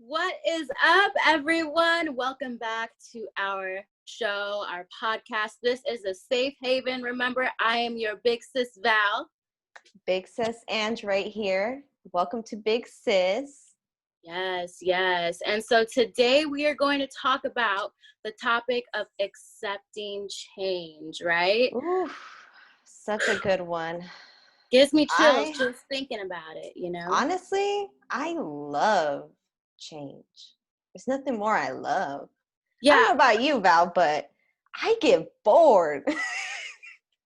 What is up, everyone? Welcome back to our show, our podcast. This is a safe haven. Remember, I am your big sis, Val. Big sis Ange right here. Welcome to Big Sis. Yes. And so today we are going to talk about the topic of accepting change, right? Ooh, such a good one. Gives me chills I just thinking about it, you know? honestly, I love change. There's nothing more I love. I don't Yeah. know about you, Val, but I get bored.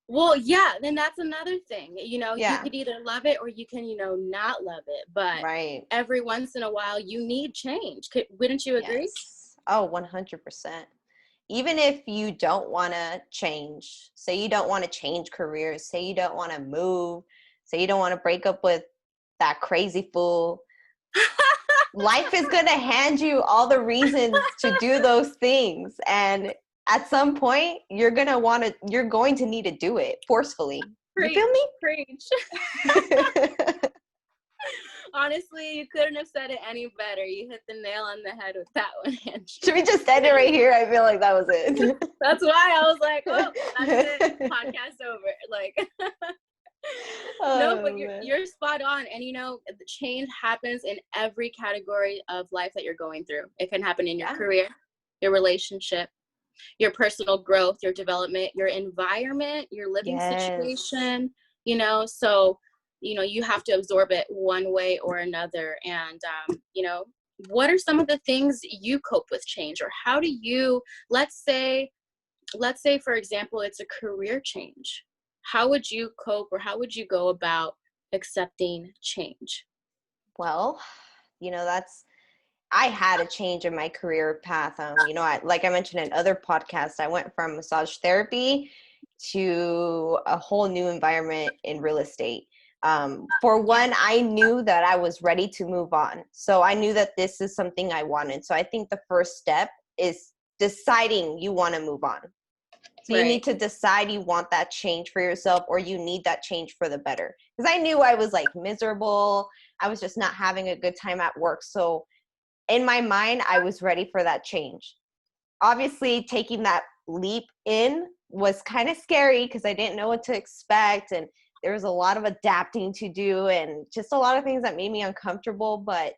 Well, yeah, then that's another thing. You Yeah, could either love it or you can, not love it. But right. every once in a while, you need change. Wouldn't you agree? Yes. Oh, 100%. Even if you don't want to change, say you don't want to change careers, say you don't want to move, say you don't want to break up with that crazy fool, life is going to hand you all the reasons to do those things. And at some point, you're going to need to do it forcefully. You feel Preach. me? Honestly, you couldn't have said it any better. You hit the nail on the head with that one, Angie. Should we just end it right here? I feel like that was it. That's why I was like, oh, that's it. Podcast over. Like, no, Oh, but man. you're spot on. And the change happens in every category of life that you're going through. It can happen in your career, your relationship, your personal growth, your development, your environment, your living Yes. situation, so you have to absorb it one way or another. And what are some of the things you cope with change, or how do you, let's say for example it's a career change, how would you cope, or how would you go about accepting change? Well, I had a change in my career path. Like I mentioned in other podcasts, I went from massage therapy to a whole new environment in real estate. For one, I knew that I was ready to move on. So I knew that this is something I wanted. So I think the first step is deciding you want to move on. So you Right. need to decide you want that change for yourself, or you need that change for the better. Because I knew I was like miserable. I was just not having a good time at work. So in my mind, I was ready for that change. Obviously, taking that leap in was kind of scary because I didn't know what to expect. And there was a lot of adapting to do and just a lot of things that made me uncomfortable. But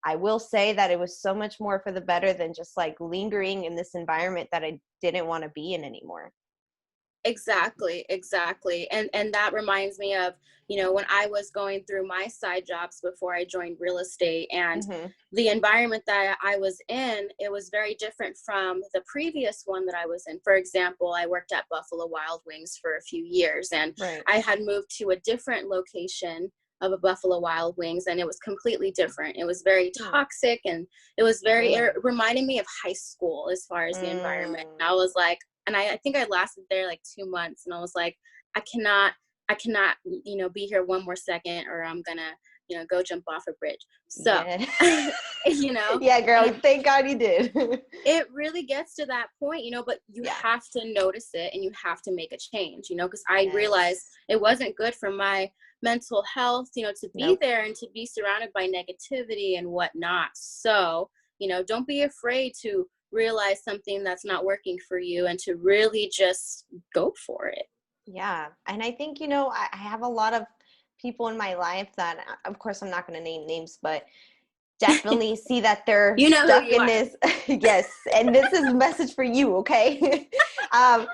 I will say that it was so much more for the better than just like lingering in this environment that I didn't want to be in anymore. Exactly. And that reminds me of, when I was going through my side jobs before I joined real estate, and Mm-hmm. the environment that I was in, it was very different from the previous one that I was in. For example, I worked at Buffalo Wild Wings for a few years, and Right. I had moved to a different location of a Buffalo Wild Wings, and it was completely different. It was very toxic, and it was it reminded me of high school as far as the environment. And I was like, and I think I lasted there like 2 months, and I was like, I cannot, be here one more second, or I'm gonna, go jump off a bridge. So, Yeah. Yeah, girl. and Thank God you did. it really gets to that point, but you Yeah. have to notice it and you have to make a change, because I realized Yes. it wasn't good for my mental health, to be Nope. there and to be surrounded by negativity and whatnot. So, don't be afraid to realize something that's not working for you and to really just go for it. Yeah. And I think, I have a lot of people in my life that, of course, I'm not going to name names, but definitely see that they're You know who stuck you in are. this. Yes. And this is a message for you. Okay. um,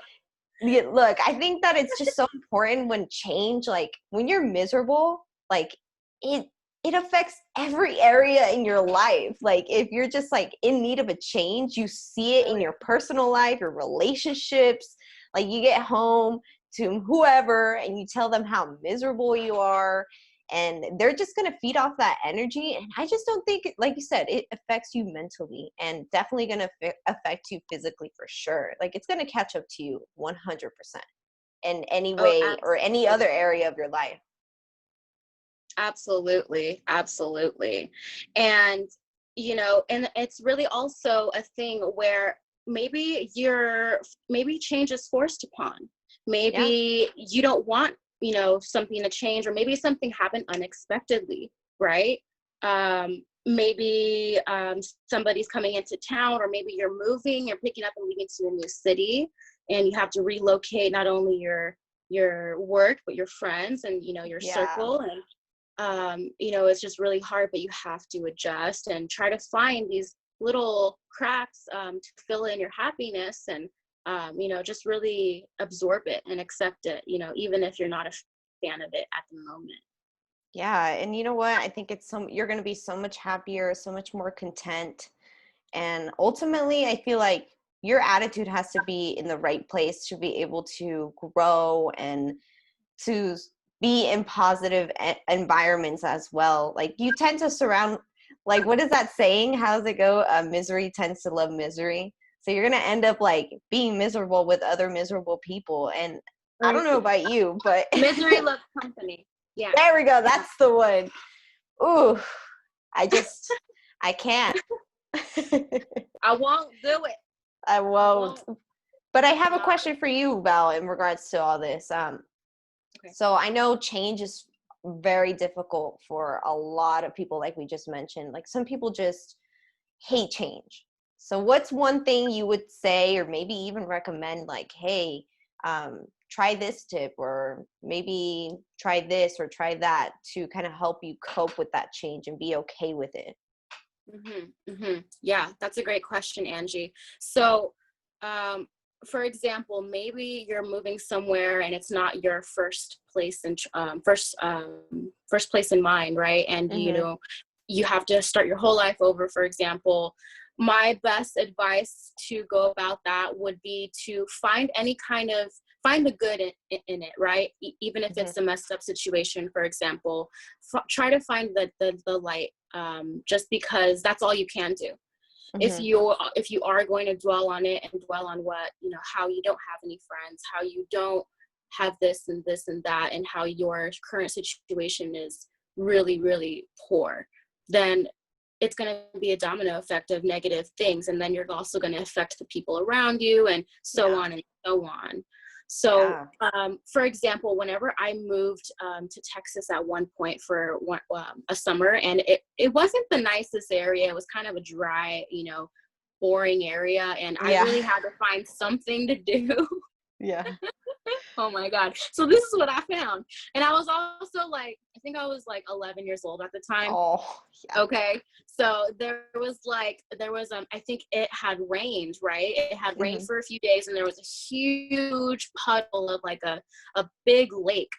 Look, I think that it's just so important when change, like when you're miserable, like it, it affects every area in your life. Like if you're just like in need of a change, you see it Oh, in yeah. your personal life, your relationships. Like you get home to whoever and you tell them how miserable you are, and they're just going to feed off that energy. And I just don't think, like you said, it affects you mentally and definitely going to affect you physically for sure. Like it's going to catch up to you 100% in any Oh, way or any absolutely. other area of your life. Absolutely. And, and it's really also a thing where maybe change is forced upon. Yeah. Maybe you don't want, something to change, or maybe something happened unexpectedly, right? maybe somebody's coming into town, or maybe you're moving and picking up and leaving to a new city, and you have to relocate not only your work but your friends and your Yeah. circle. And it's just really hard, but you have to adjust and try to find these little cracks to fill in your happiness, and just really absorb it and accept it, even if you're not a fan of it at the moment. Yeah, and you know what? I think you're going to be so much happier, so much more content. And ultimately, I feel like your attitude has to be in the right place to be able to grow and to be in positive environments as well. Like you tend to surround, like, what is that saying? How does it go? Misery tends to love misery. So you're going to end up like being miserable with other miserable people. And I don't know about you, but Misery loves company. Yeah. There we go. That's the one. Ooh, I can't. I won't do it. I won't. But I have a question for you, Val, in regards to all this. Okay. So I know change is very difficult for a lot of people, like we just mentioned. Like some people just hate change. So what's one thing you would say, or maybe even recommend, like, hey, try this tip, or maybe try this or try that to kind of help you cope with that change and be okay with it? Yeah, that's a great question, Angie. So, for example, maybe you're moving somewhere and it's not your first place in first place in mind, right? And you have to start your whole life over. For example, my best advice to go about that would be to find the good in it, right? Even if it's a messed up situation, for example, try to find the light, just because that's all you can do. If you are going to dwell on it and dwell on how you don't have any friends, how you don't have this and this and that, and how your current situation is really, really poor, then it's going to be a domino effect of negative things. And then you're also going to affect the people around you, and so on and so on. So, for example, whenever I moved to Texas at one point for a summer, and it wasn't the nicest area. It was kind of a dry, boring area. And I really had to find something to do. Yeah. Oh my God. So this is what I found. And I was also like, I think I was like 11 years old at the time. Oh, yeah. Okay. So there was I think it had rained, right? It had rained for a few days, and there was a huge puddle of like a big lake.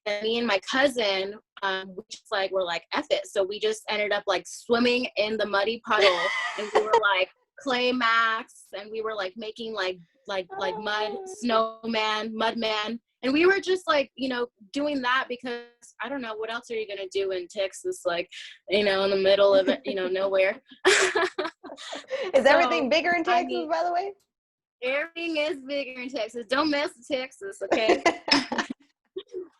And me and my cousin, we just like, were like, F it. So we just ended up like swimming in the muddy puddle, and we were like clay masks, and we were like making like mud man, and we were just like doing that because I don't know, what else are you gonna do in Texas, like in the middle of nowhere. Is everything bigger in Texas, by the way? Everything is bigger in Texas. Don't mess with Texas, okay?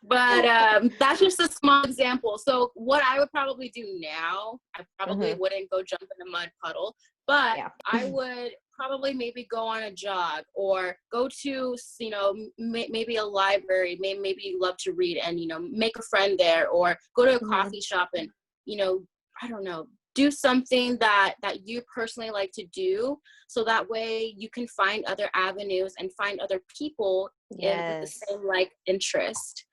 But that's just a small example. So what I would probably do now, I probably wouldn't go jump in the mud puddle, but I would probably maybe go on a jog, or go to, maybe a library. Maybe you love to read, and, make a friend there, or go to a coffee shop and, I don't know, do something that you personally like to do. So that way you can find other avenues and find other people with the same like interest.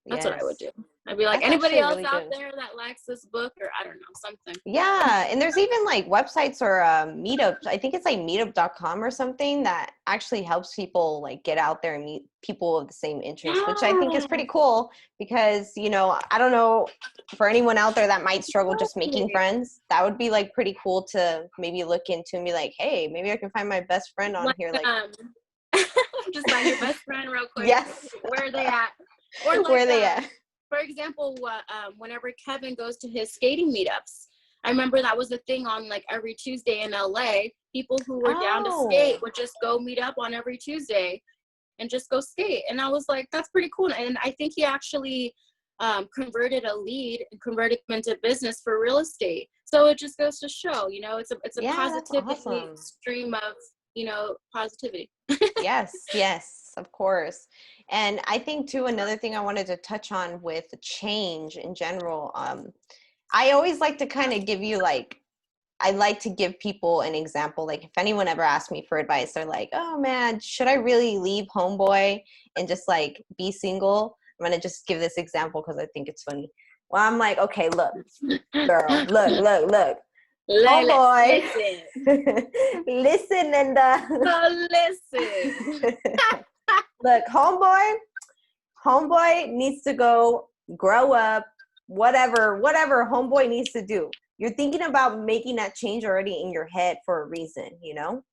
That's what I would do. I'd be like, anybody else really out there that likes this book, or I don't know, something. Yeah. And there's even like websites or meetups. I think it's like meetup.com or something that actually helps people like get out there and meet people of the same interest, which I think is pretty cool because, I don't know, for anyone out there that might struggle just making friends, that would be like pretty cool to maybe look into and be like, hey, maybe I can find my best friend on here. Like, just find your best friend real quick. Yes. Where are they at? Or like, where are they at? For example, whenever Kevin goes to his skating meetups, I remember that was a thing on like every Tuesday in LA. People who were down to skate would just go meet up on every Tuesday and just go skate. And I was like, that's pretty cool. And I think he actually converted a lead and converted him into business for real estate. So it just goes to show, it's a positivity stream of, positivity. Yes, of course. And I think too, another thing I wanted to touch on with change in general, I always like to kind of give you like, I like to give people an example. Like if anyone ever asks me for advice, they're like, oh man, should I really leave homeboy and just like be single? I'm going to just give this example because I think it's funny. Well, I'm like, okay, look, girl, look. Homeboy. Listen. Listen and Oh, listen. look, homeboy needs to go grow up, whatever homeboy needs to do. You're thinking about making that change already in your head for a reason, you know?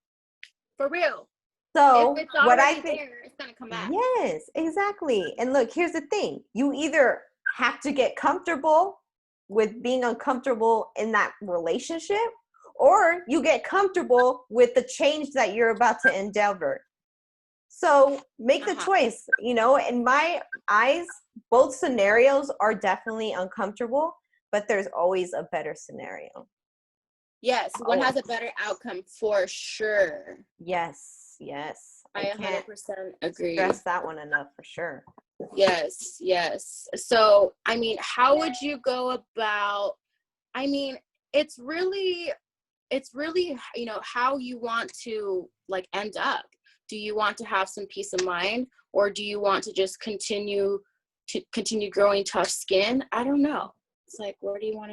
For real. So If it's what I already think, there, it's gonna come back. yes, exactly. And look, here's the thing. You either have to get comfortable with being uncomfortable in that relationship, or you get comfortable with the change that you're about to endeavor. So make the choice, you know, in my eyes, both scenarios are definitely uncomfortable, but there's always a better scenario. Yes, one has a better outcome for sure. Yes. I 100% agree. Stress that one enough for sure. Yes. So, I mean, how would you go about, I mean, it's really, you know, how you want to like end up. Do you want to have some peace of mind, or do you want to just continue growing tough skin? I don't know. It's like, how do you want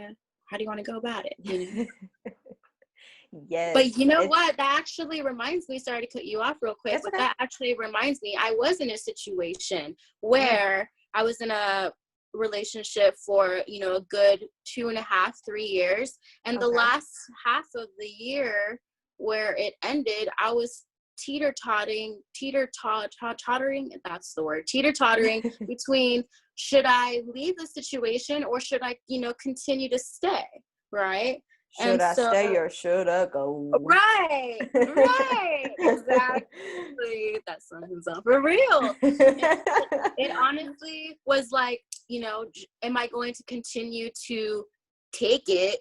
to go about it? You know? Yes. But you know what? That actually reminds me, sorry to cut you off real quick, but okay. that actually reminds me, I was in a situation where I was in a relationship for, you know, a good 2.5, 3 years. And the last half of the year where it ended, I was teeter-tottering, that's the word, teeter-tottering between, should I leave the situation or should I, you know, continue to stay, right? Should I stay or should I go? Right, exactly. That sentence up for real. It honestly was like, you know, am I going to continue to take it,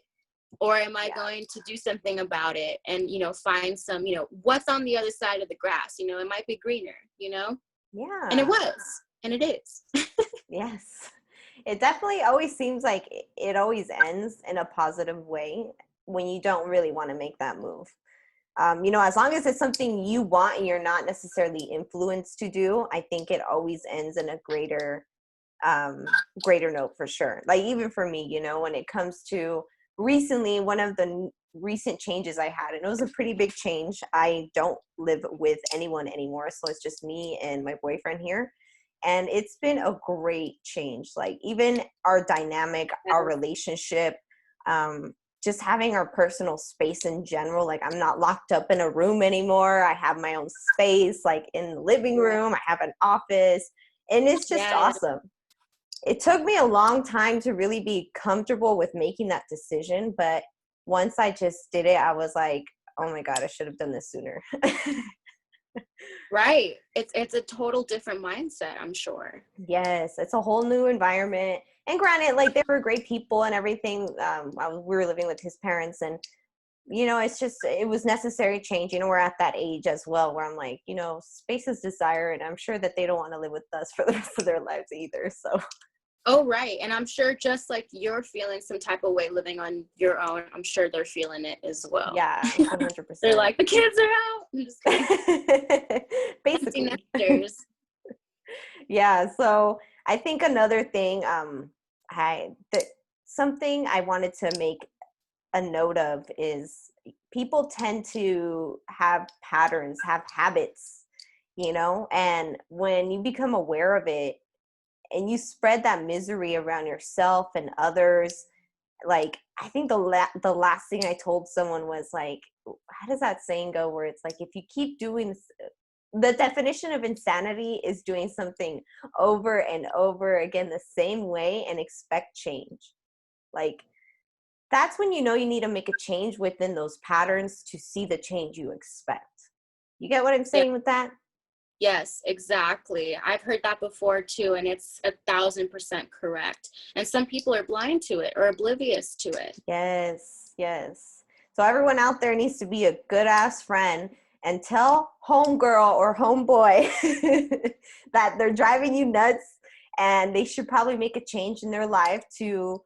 or am I going to do something about it and, you know, find some, you know, what's on the other side of the grass? You know, it might be greener, you know? Yeah. And it was, and it is. Yes. It definitely always seems like it always ends in a positive way when you don't really want to make that move. You know, as long as it's something you want and you're not necessarily influenced to do, I think it always ends in a greater note for sure. Like even for me, you know, when it comes to recently, one of the recent changes I had, and it was a pretty big change. I don't live with anyone anymore, so it's just me and my boyfriend here. And it's been a great change. Like even our dynamic, our relationship, just having our personal space in general. Like I'm not locked up in a room anymore. I have my own space, like in the living room. I have an office, and it's just awesome. It took me a long time to really be comfortable with making that decision, but once I just did it, I was like, oh my God, I should have done this sooner. Right. It's a total different mindset, I'm sure. Yes, it's a whole new environment. And granted, like they were great people and everything. We were living with his parents, and you know, it was necessary change. You know, we're at that age as well where I'm like, you know, space is desired. I'm sure that they don't want to live with us for the rest of their lives either. So. Oh, right. And I'm sure just like you're feeling some type of way living on your own, I'm sure they're feeling it as well. Yeah, 100%. They're like, the kids are out. I'm just kidding. Basically. Yeah, so I think another thing, something I wanted to make a note of is people tend to have patterns, have habits, you know, and when you become aware of it and you spread that misery around yourself and others, like I think the last thing I told someone was like, how does that saying go, where it's like, if you keep doing, the definition of insanity is doing something over and over again the same way and expect change. Like that's when you know you need to make a change within those patterns to see the change you expect. You get what I'm saying with that? Yes, exactly. I've heard that before too, and it's 1,000% correct. And some people are blind to it or oblivious to it. Yes. So everyone out there needs to be a good ass friend and tell homegirl or homeboy that they're driving you nuts and they should probably make a change in their life to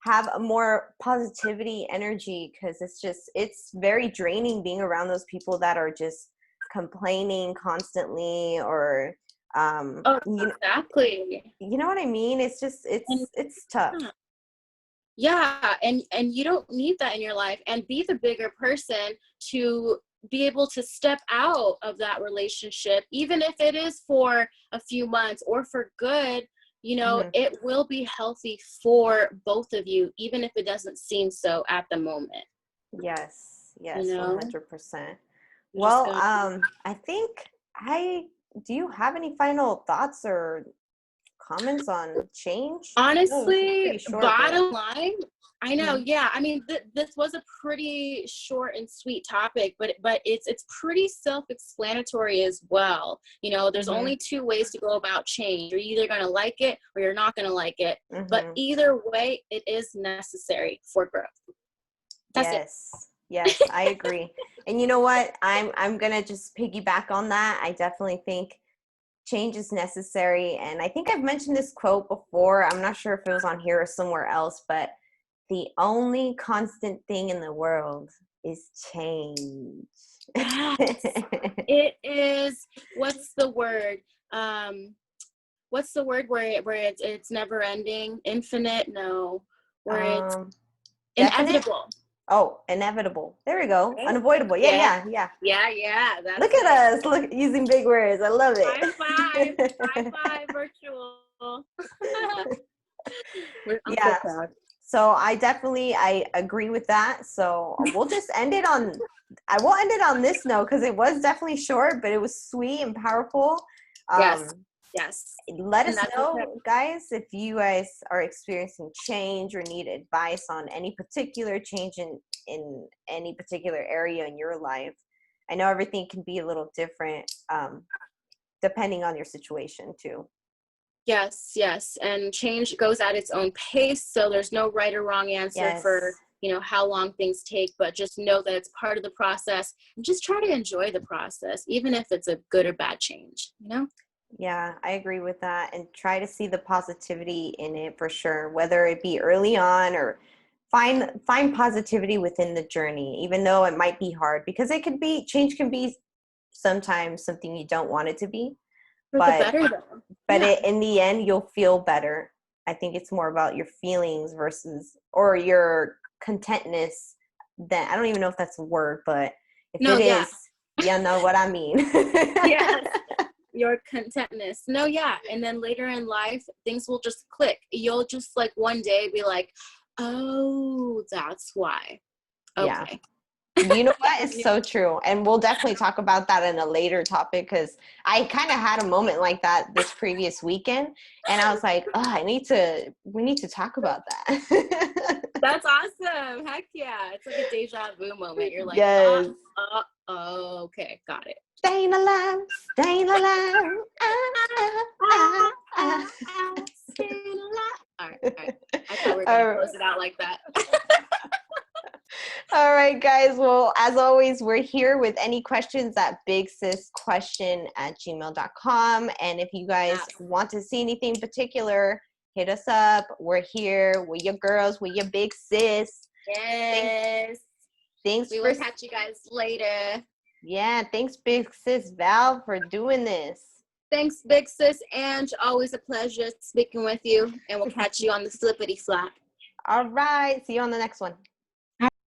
have a more positivity energy, because it's very draining being around those people that are just complaining constantly, or Oh, exactly. you know what I mean? It's just And it's tough. yeah, and you don't need that in your life, and be the bigger person to be able to step out of that relationship, even if it is for a few months or for good. Hmm. It will be healthy for both of you, even if it doesn't seem so at the moment. Yes, you yes, know 100%. you're just Well, gonna I think I do you have any final thoughts or comments on change? No, this is Honestly, pretty short, but bottom line, I know, mhm, yeah. I mean, this was a pretty short and sweet topic, but it's pretty self-explanatory as well. There's mhm, only two ways to go about change. You're either going to like it or you're not going to like it. But mhm. either way, it is necessary for growth. That's it. Yes. Yes, I agree. And you know what? I'm gonna just piggyback on that. I definitely think change is necessary. And I think I've mentioned this quote before. I'm not sure if it was on here or somewhere else, but the only constant thing in the world is change. Yes, it is. What's the word? What's the word where it's never ending, infinite? No, where it's um, Definite? inevitable. Oh, inevitable. There we go. Right? Unavoidable. Yeah, Yeah, yeah, yeah. yeah. That's Look at it. us, look using big words. I love High five, high it. five, virtual. I'm so Yeah. proud. So I agree with that. So we'll just end it on I will end it on this note, because it was definitely short, but it was sweet and powerful. Yes, Um, yes, Let and us that's okay. know, guys, if you guys are experiencing change or need advice on any particular change in any particular area in your life. I know everything can be a little different, depending on your situation too. Yes, and change goes at its own pace, so there's no right or wrong answer for Yes. how long things take, but just know that it's part of the process, and just try to enjoy the process, even if it's a good or bad change. Yeah, I agree with that, and try to see the positivity in it for sure, whether it be early on or find positivity within the journey, even though it might be hard, because change can be sometimes something you don't want it to be, For the but better, though. Yeah. in the end you'll feel better. I think it's more about your feelings versus or your contentness. That I don't even know if that's a word, but if No, it yeah. is, you know what I mean. Yes. Your contentness. No, yeah. And then later in life, things will just click. You'll just like one day be like, oh, that's why. Yeah. Okay. You know what? It's so true. And we'll definitely talk about that in a later topic, because I kind of had a moment like that this previous weekend. And I was like, oh, we need to talk about that. That's awesome. Heck yeah. It's like a deja vu moment. You're like, Yes. okay, got it. Staying alive, staying alive. Ah, Ah. still alive. All right. I thought we were going to All close it out like that. all right, guys. Well, as always, we're here with any questions at bigsisquestion@gmail.com. And if you guys Yeah. want to see anything particular, hit us up. We're here. We're your girls. We're your big sis. Thanks, Yes. thanks We for, will catch you guys later. yeah, thanks, big sis Val, for doing this. Thanks, Big Sis Ange. Always a pleasure speaking with you. And we'll catch you on the flippity flap. All right. See you on the next one.